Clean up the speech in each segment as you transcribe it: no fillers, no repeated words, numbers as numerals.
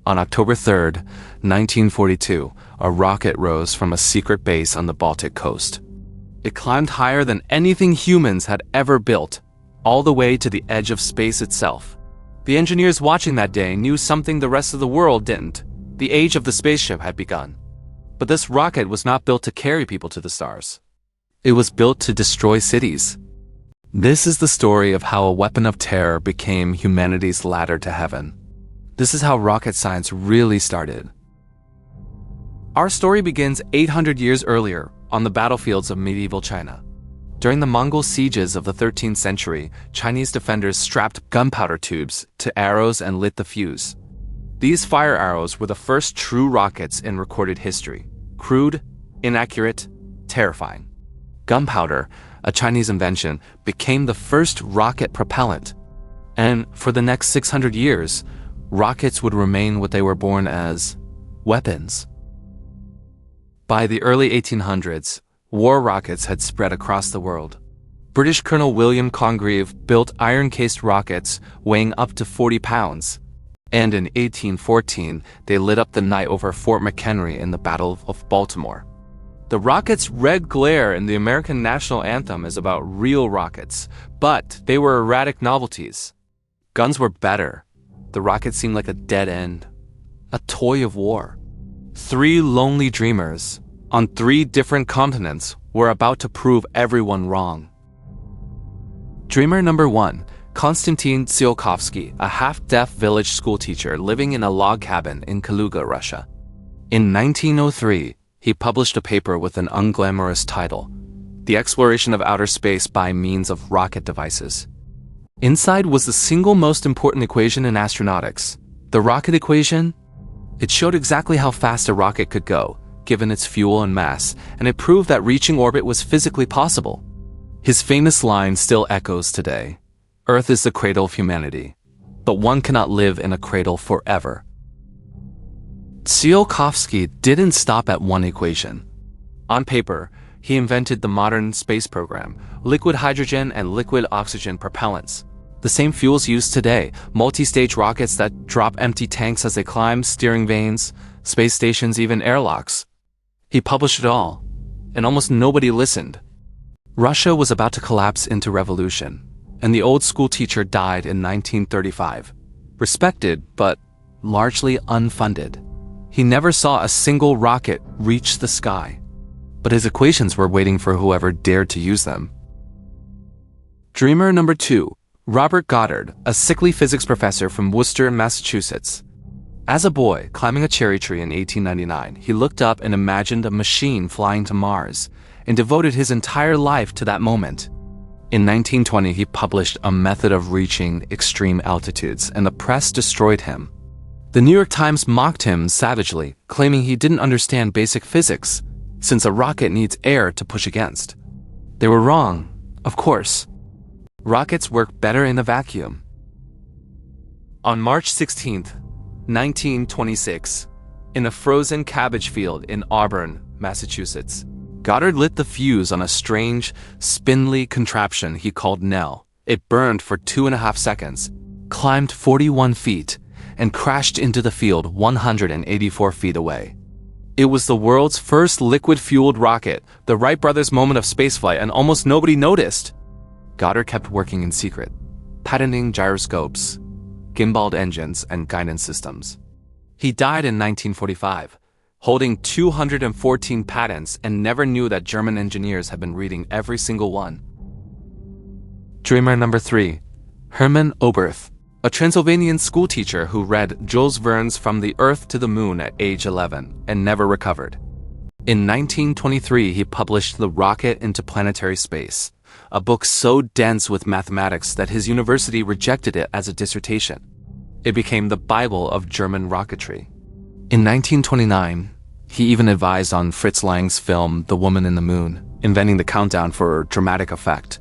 On October 3, 1942, a rocket rose from a secret base on the Baltic coast. It climbed higher than anything humans had ever built, all the way to the edge of space itself. The engineers watching that day knew something the rest of the world didn't. The age of the spaceship had begun. But this rocket was not built to carry people to the stars. It was built to destroy cities. This is the story of how a weapon of terror became humanity's ladder to heaven. This is how rocket science really started. Our story begins 800 years earlier on the battlefields of medieval China. During the Mongol sieges of the 13th century, Chinese defenders strapped gunpowder tubes to arrows and lit the fuse. These fire arrows were the first true rockets in recorded history. Crude, inaccurate, terrifying. Gunpowder, a Chinese invention, became the first rocket propellant. And for the next 600 years, rockets would remain what they were born as: weapons. By the early 1800s, war rockets had spread across the world. British Colonel William Congreve built iron-cased rockets weighing up to 40 pounds. And in 1814, they lit up the night over Fort McHenry in the Battle of Baltimore. The rocket's red glare in the American national anthem is about real rockets, but they were erratic novelties. Guns were better. The rocket seemed like a dead end, a toy of war. 3 lonely dreamers on 3 different continents were about to prove everyone wrong. Dreamer number 1, Konstantin Tsiolkovsky, a half-deaf village schoolteacher living in a log cabin in Kaluga, Russia. In 1903, he published a paper with an unglamorous title, The Exploration of Outer Space by Means of Rocket Devices. Inside was the single most important equation in astronautics, the rocket equation. It showed exactly how fast a rocket could go, given its fuel and mass, and it proved that reaching orbit was physically possible. His famous line still echoes today: Earth is the cradle of humanity, but one cannot live in a cradle forever. Tsiolkovsky didn't stop at one equation. On paper, he invented the modern space program, liquid hydrogen and liquid oxygen propellants. The same fuels used today, multi-stage rockets that drop empty tanks as they climb, steering vanes, space stations, even airlocks. He published it all, and almost nobody listened. Russia was about to collapse into revolution, and the old schoolteacher died in 1935. Respected, but largely unfunded. He never saw a single rocket reach the sky, but his equations were waiting for whoever dared to use them. Dreamer number 2, Robert Goddard, a sickly physics professor from Worcester, Massachusetts. As a boy, climbing a cherry tree in 1899, he looked up and imagined a machine flying to Mars, and devoted his entire life to that moment. In 1920, he published a method of reaching extreme altitudes, and the press destroyed him. The New York Times mocked him savagely, claiming he didn't understand basic physics, since a rocket needs air to push against. They were wrong, of course. Rockets work better in a vacuum. On March 16, 1926, in a frozen cabbage field in Auburn, Massachusetts, Goddard lit the fuse on a strange, spindly contraption he called Nell. It burned for 2.5 seconds, climbed 41 feet, and crashed into the field 184 feet away. It was the world's first liquid-fueled rocket, the Wright brothers' moment of spaceflight, and almost nobody noticed. Goddard kept working in secret, patenting gyroscopes, gimbaled engines, and guidance systems. He died in 1945, holding 214 patents, and never knew that German engineers had been reading every single one. Dreamer number 3, Hermann Oberth, a Transylvanian schoolteacher who read Jules Verne's From the Earth to the Moon at age 11 and never recovered. In 1923, he published The Rocket into Planetary Space, a book so dense with mathematics that his university rejected it as a dissertation. It became the Bible of German rocketry. In 1929, he even advised on Fritz Lang's film The Woman in the Moon, inventing the countdown for dramatic effect.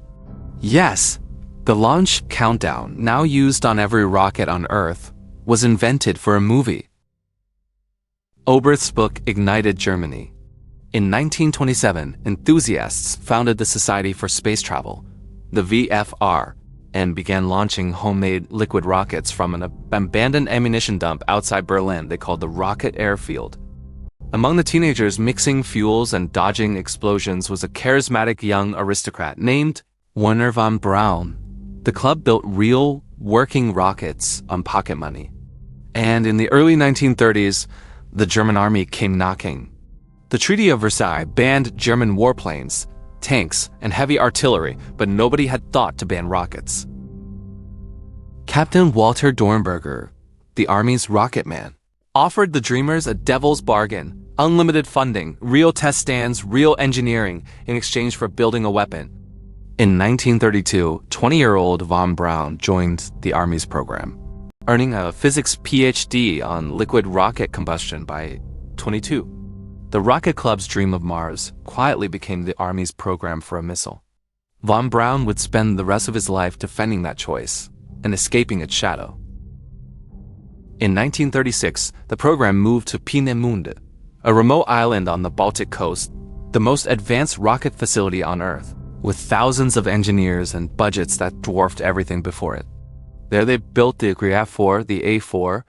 Yes, the launch countdown, now used on every rocket on Earth, was invented for a movie. Oberth's book ignited Germany. In 1927, enthusiasts founded the Society for Space Travel, the VFR, and began launching homemade liquid rockets from an abandoned ammunition dump outside Berlin they called the Rocket Airfield. Among the teenagers mixing fuels and dodging explosions was a charismatic young aristocrat named Werner von Braun. The club built real, working rockets on pocket money. And in the early 1930s, the German army came knocking. The Treaty of Versailles banned German warplanes, tanks, and heavy artillery, but nobody had thought to ban rockets. Captain Walter Dornberger, the Army's rocket man, offered the dreamers a devil's bargain: unlimited funding, real test stands, real engineering in exchange for building a weapon. In 1932, 20-year-old von Braun joined the Army's program, earning a physics PhD on liquid rocket combustion by 22. The Rocket Club's dream of Mars quietly became the Army's program for a missile. Von Braun would spend the rest of his life defending that choice and escaping its shadow. In 1936, the program moved to Peenemünde, a remote island on the Baltic coast, the most advanced rocket facility on Earth, with thousands of engineers and budgets that dwarfed everything before it. There they built the Graf-4, the A4,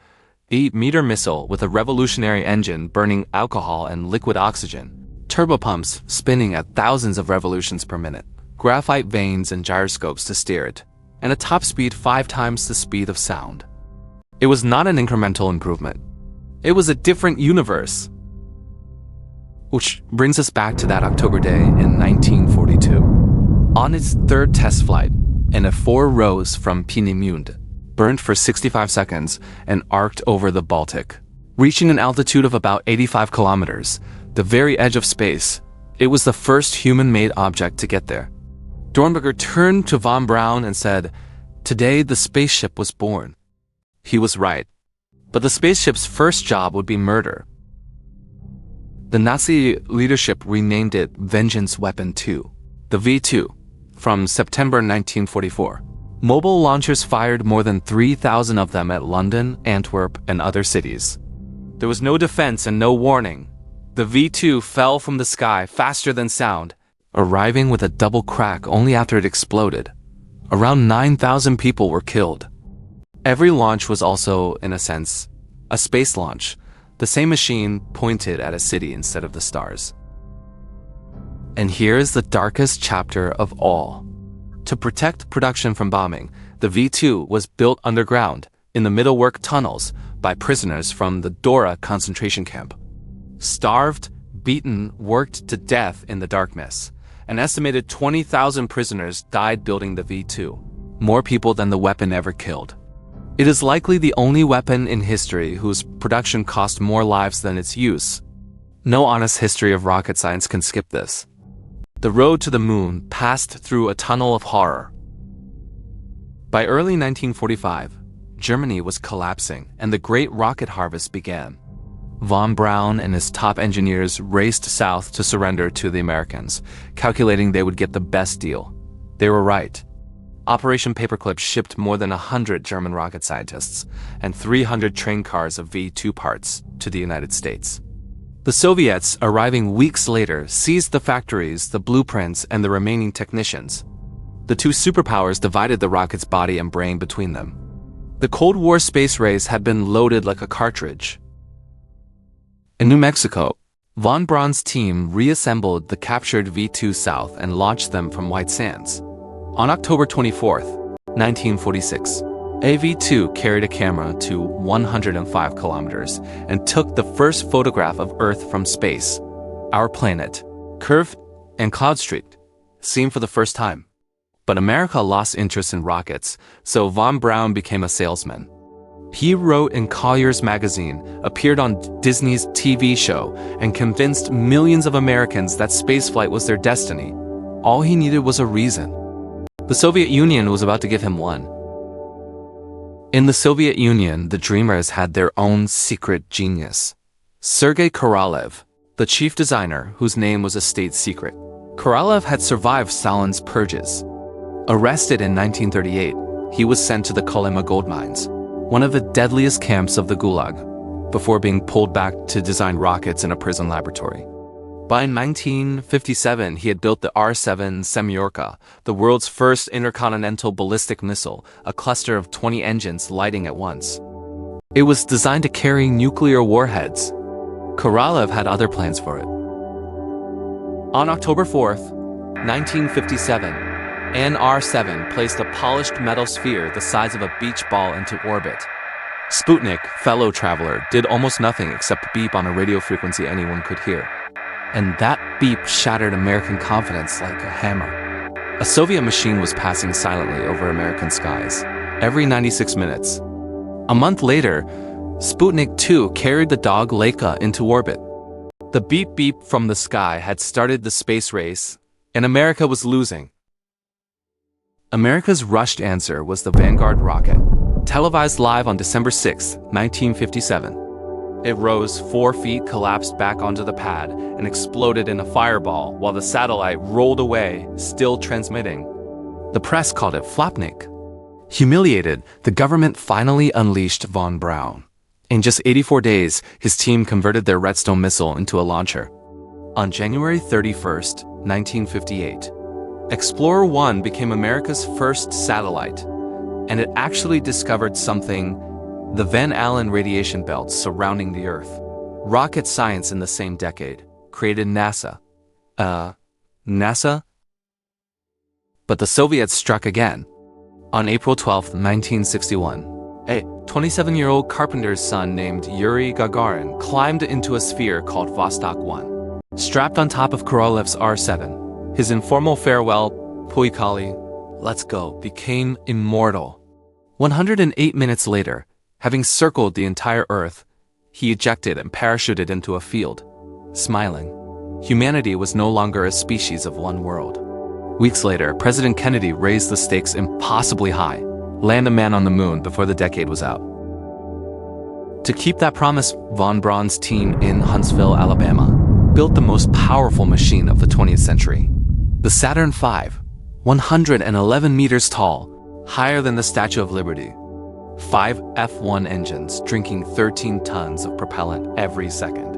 8-meter missile with a revolutionary engine burning alcohol and liquid oxygen, turbopumps spinning at thousands of revolutions per minute, graphite vanes and gyroscopes to steer it, and a top speed 5 times the speed of sound. It was not an incremental improvement. It was a different universe. Which brings us back to that October day in 1942. On its third test flight, an A4 rose from Peenemünde, burned for 65 seconds, and arced over the Baltic. Reaching an altitude of about 85 kilometers, the very edge of space, it was the first human-made object to get there. Dornberger turned to von Braun and said, "Today the spaceship was born." He was right. But the spaceship's first job would be murder. The Nazi leadership renamed it Vengeance Weapon 2, the V-2, from September 1944. Mobile launchers fired more than 3,000 of them at London, Antwerp, and other cities. There was no defense and no warning. The V-2 fell from the sky faster than sound, arriving with a double crack only after it exploded. Around 9,000 people were killed. Every launch was also, in a sense, a space launch. The same machine pointed at a city instead of the stars. And here is the darkest chapter of all. To protect production from bombing, the V-2 was built underground, in the Mittelwerk tunnels, by prisoners from the Dora concentration camp. Starved, beaten, worked to death in the darkness. An estimated 20,000 prisoners died building the V-2, more people than the weapon ever killed. It is likely the only weapon in history whose production cost more lives than its use. No honest history of rocket science can skip this. The road to the moon passed through a tunnel of horror. By early 1945, Germany was collapsing and the great rocket harvest began. Von Braun and his top engineers raced south to surrender to the Americans, calculating they would get the best deal. They were right. Operation Paperclip shipped more than 100 German rocket scientists and 300 train cars of V-2 parts to the United States. The Soviets, arriving weeks later, seized the factories, the blueprints, and the remaining technicians. The two superpowers divided the rocket's body and brain between them. The Cold War space race had been loaded like a cartridge. In New Mexico, von Braun's team reassembled the captured V-2 South and launched them from White Sands. On October 24, 1946, a V-2 carried a camera to 105 kilometers and took the first photograph of Earth from space. Our planet, curved and cloud-streaked, seen for the first time. But America lost interest in rockets, so von Braun became a salesman. He wrote in Collier's magazine, appeared on Disney's TV show, and convinced millions of Americans that spaceflight was their destiny. All he needed was a reason. The Soviet Union was about to give him one. In the Soviet Union, the dreamers had their own secret genius. Sergei Korolev, the chief designer, whose name was a state secret. Korolev had survived Stalin's purges. Arrested in 1938, he was sent to the Kolyma gold mines, one of the deadliest camps of the Gulag, before being pulled back to design rockets in a prison laboratory. By 1957, he had built the R-7 Semyorka, the world's first intercontinental ballistic missile, a cluster of 20 engines lighting at once. It was designed to carry nuclear warheads. Korolev had other plans for it. On October 4th, 1957, an R-7 placed a polished metal sphere the size of a beach ball into orbit. Sputnik, fellow traveler, did almost nothing except beep on a radio frequency anyone could hear. And that beep shattered American confidence like a hammer. A Soviet machine was passing silently over American skies, every 96 minutes. A month later, Sputnik 2 carried the dog Laika into orbit. The beep-beep from the sky had started the space race, and America was losing. America's rushed answer was the Vanguard rocket, televised live on December 6, 1957. It rose 4 feet, collapsed back onto the pad, and exploded in a fireball while the satellite rolled away, still transmitting. The press called it Flopnik. Humiliated, the government finally unleashed von Braun. In just 84 days, his team converted their Redstone missile into a launcher. On January 31st, 1958, Explorer 1 became America's first satellite, and it actually discovered something: the Van Allen radiation belts surrounding the Earth. Rocket science in the same decade created NASA. NASA? But the Soviets struck again. On April 12, 1961, a 27-year-old carpenter's son named Yuri Gagarin climbed into a sphere called Vostok 1. Strapped on top of Korolev's R-7, his informal farewell, Puikali, let's go, became immortal. 108 minutes later, having circled the entire Earth, he ejected and parachuted into a field, smiling. Humanity was no longer a species of one world. Weeks later, President Kennedy raised the stakes impossibly high: land a man on the moon before the decade was out. To keep that promise, von Braun's team in Huntsville, Alabama, built the most powerful machine of the 20th century. The Saturn V, 111 meters tall, higher than the Statue of Liberty. 5 F1 engines drinking 13 tons of propellant every second.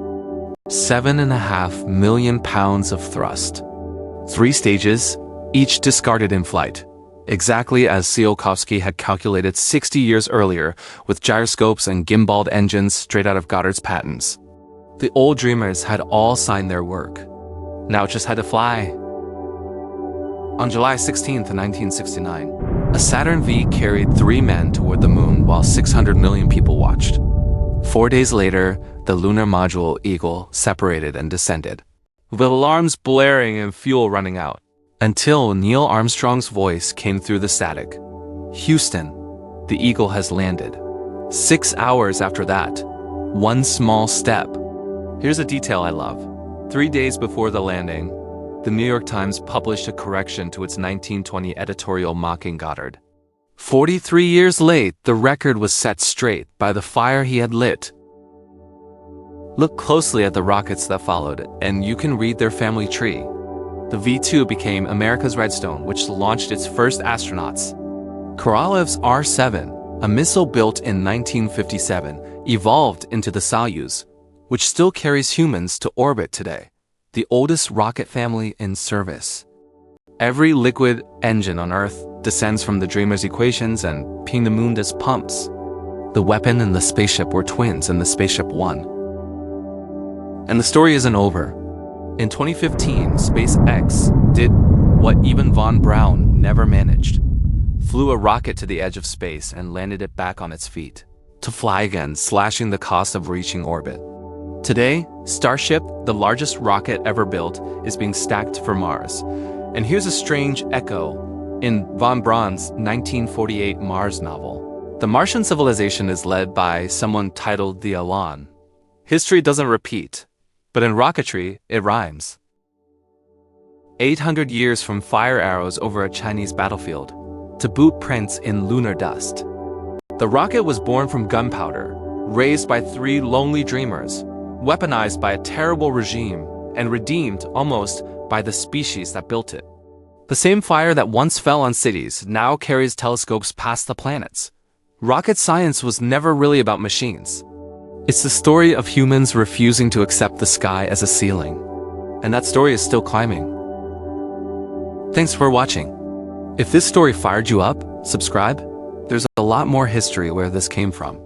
7.5 million pounds of thrust. 3 stages, each discarded in flight, exactly as Tsiolkovsky had calculated 60 years earlier with gyroscopes and gimbaled engines straight out of Goddard's patents. The old dreamers had all signed their work. Now it just had to fly. On July 16, 1969, a Saturn V carried 3 men toward the moon while 600 million people watched. 4 days later, the lunar module Eagle separated and descended, with alarms blaring and fuel running out, until Neil Armstrong's voice came through the static. Houston, the Eagle has landed. 6 hours after that, one small step. Here's a detail I love. 3 days before the landing, the New York Times published a correction to its 1920 editorial mocking Goddard. 43 years late, the record was set straight by the fire he had lit. Look closely at the rockets that followed, and you can read their family tree. The V-2 became America's Redstone, which launched its first astronauts. Korolev's R-7, a missile built in 1957, evolved into the Soyuz, which still carries humans to orbit today, the oldest rocket family in service. Every liquid engine on Earth descends from the Dreamer's equations and Peenemunde's pumps. The weapon and the spaceship were twins, and the spaceship won. And the story isn't over. In 2015, SpaceX did what even von Braun never managed: flew a rocket to the edge of space and landed it back on its feet, to fly again, slashing the cost of reaching orbit. Today, Starship, the largest rocket ever built, is being stacked for Mars. And here's a strange echo in von Braun's 1948 Mars novel. The Martian civilization is led by someone titled the Elan. History doesn't repeat, but in rocketry, it rhymes. 800 years from fire arrows over a Chinese battlefield to boot prints in lunar dust. The rocket was born from gunpowder, raised by 3 lonely dreamers, weaponized by a terrible regime, and redeemed almost by the species that built it. The same fire that once fell on cities now carries telescopes past the planets. Rocket science was never really about machines. It's the story of humans refusing to accept the sky as a ceiling. and that story is still climbing. Thanks for watching. If this story fired you up, subscribe. There's a lot more history where this came from.